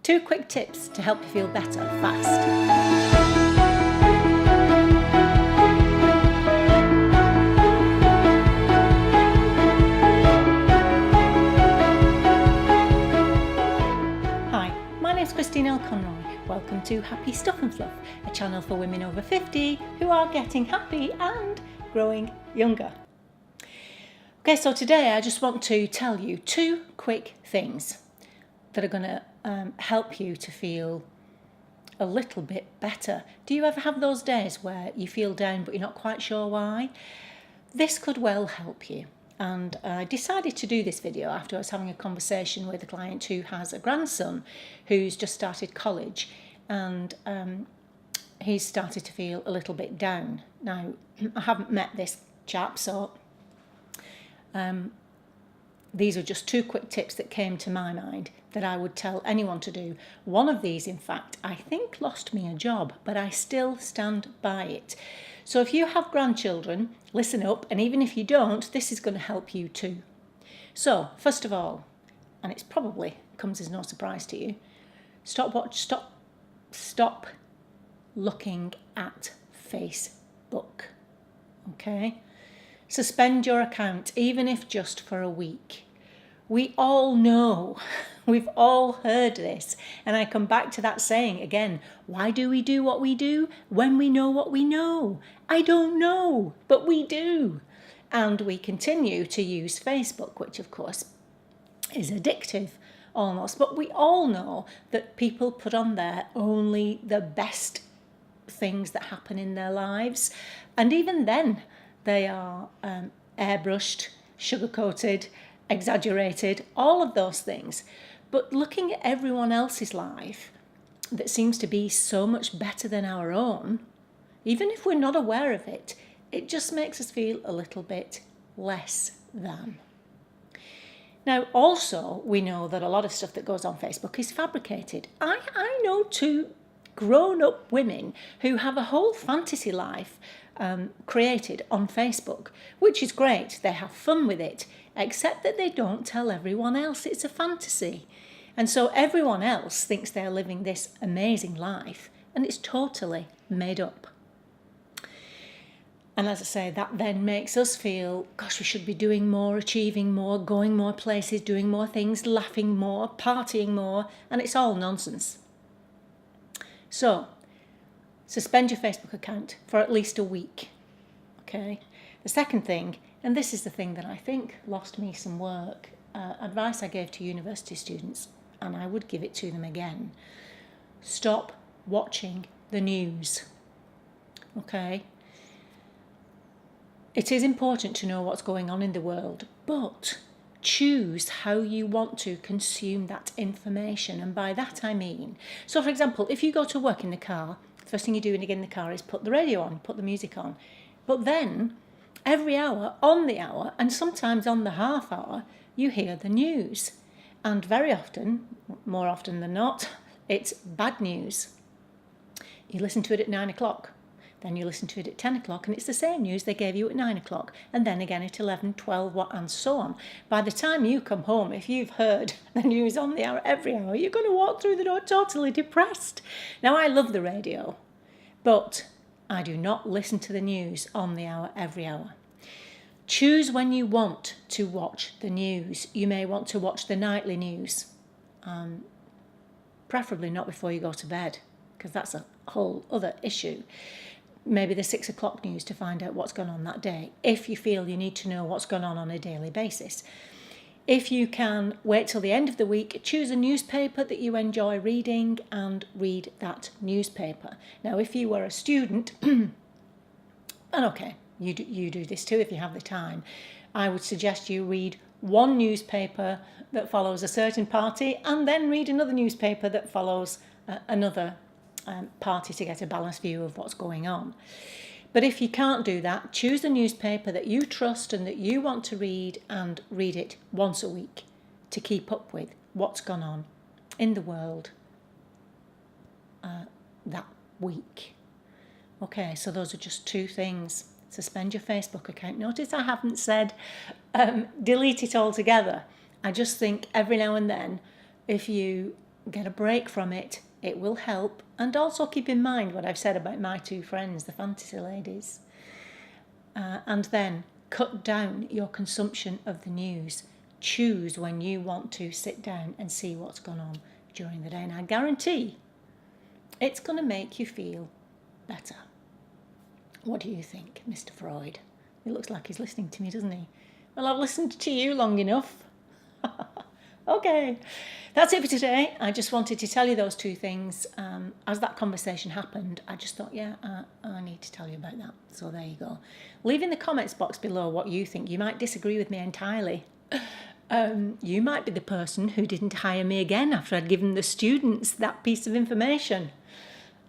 2 quick tips to help you feel better fast. Hi, my name's Christine L. Conroy. Welcome to Happy Stuff and Fluff, a channel for women over 50 who are getting happy and growing younger. Okay, so today I just want to tell you 2 quick things that are going to help you to feel a little bit better. Do you ever have those days where you feel down but you're not quite sure why? This could well help you. And I decided to do this video after I was having a conversation with a client who has a grandson who's just started college, and he's started to feel a little bit down. Now, I haven't met this chap, so these are just 2 quick tips that came to my mind that I would tell anyone to do. One of these, in fact, I think lost me a job, but I still stand by it. So if you have grandchildren, listen up, and even if you don't, this is going to help you too. So, first of all, and it probably comes as no surprise to you, stop looking at Facebook, okay? Suspend your account, even if just for a week. We all know, we've all heard this, and I come back to that saying again, why do we do what we do when we know what we know? I don't know, but we do. And we continue to use Facebook, which of course is addictive almost, but we all know that people put on there only the best things that happen in their lives, and even then they are airbrushed, sugar-coated, exaggerated, all of those things. But looking at everyone else's life that seems to be so much better than our own, even if we're not aware of it, it just makes us feel a little bit less than. Now, also, we know that a lot of stuff that goes on Facebook is fabricated. I know 2 grown-up women who have a whole fantasy life created on Facebook, which is great. They have fun with it, except that they don't tell everyone else it's a fantasy. And so everyone else thinks they're living this amazing life, and it's totally made up. And as I say, that then makes us feel, gosh, we should be doing more, achieving more, going more places, doing more things, laughing more, partying more, and it's all nonsense. So, suspend your Facebook account for at least a week, okay? The second thing, and this is the thing that I think lost me some work, advice I gave to university students, and I would give it to them again. Stop watching the news, okay? It is important to know what's going on in the world, but choose how you want to consume that information. And by that I mean, so for example, if you go to work in the car, the first thing you do when you get in the car is put the radio on, put the music on. But then, every hour, on the hour, and sometimes on the half hour, you hear the news. And very often, more often than not, it's bad news. You listen to it at 9 o'clock. Then you listen to it at 10 o'clock, and it's the same news they gave you at 9 o'clock, and then again at 11, 12, and so on. By the time you come home, if you've heard the news on the hour every hour, you're going to walk through the door totally depressed. Now, I love the radio, but I do not listen to the news on the hour every hour. Choose when you want to watch the news. You may want to watch the nightly news, preferably not before you go to bed, because that's a whole other issue. Maybe the 6 o'clock news to find out what's gone on that day, if you feel you need to know what's gone on a daily basis. If you can wait till the end of the week, choose a newspaper that you enjoy reading and read that newspaper. Now, if you were a student, and okay, you do this too if you have the time, I would suggest you read one newspaper that follows a certain party and then read another newspaper that follows another party to get a balanced view of what's going on. But if you can't do that, choose a newspaper that you trust and that you want to read, and read it once a week to keep up with what's gone on in the world that week. Okay, so those are just 2 things. Suspend your Facebook account. Notice I haven't said delete it altogether. I just think every now and then, if you get a break from it. It will help. And also keep in mind what I've said about my two friends, the fantasy ladies. And then cut down your consumption of the news. Choose when you want to sit down and see what's gone on during the day. And I guarantee it's going to make you feel better. What do you think, Mr. Freud? It looks like he's listening to me, doesn't he? Well, I've listened to you long enough. Okay, that's it for today. I just wanted to tell you those two things. As that conversation happened, I just thought, yeah, I need to tell you about that. So there you go. Leave in the comments box below what you think. You might disagree with me entirely. You might be the person who didn't hire me again after I'd given the students that piece of information.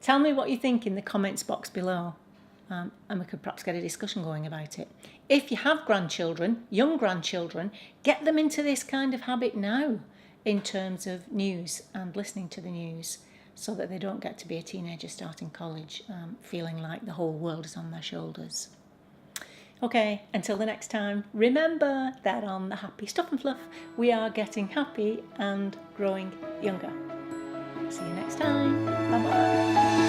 Tell me what you think in the comments box below. And we could perhaps get a discussion going about it. If you have grandchildren, young grandchildren, get them into this kind of habit now in terms of news and listening to the news, so that they don't get to be a teenager starting college feeling like the whole world is on their shoulders. Okay, until the next time, remember that on the Happy Stuff and Fluff, we are getting happy and growing younger. See you next time. Bye-bye.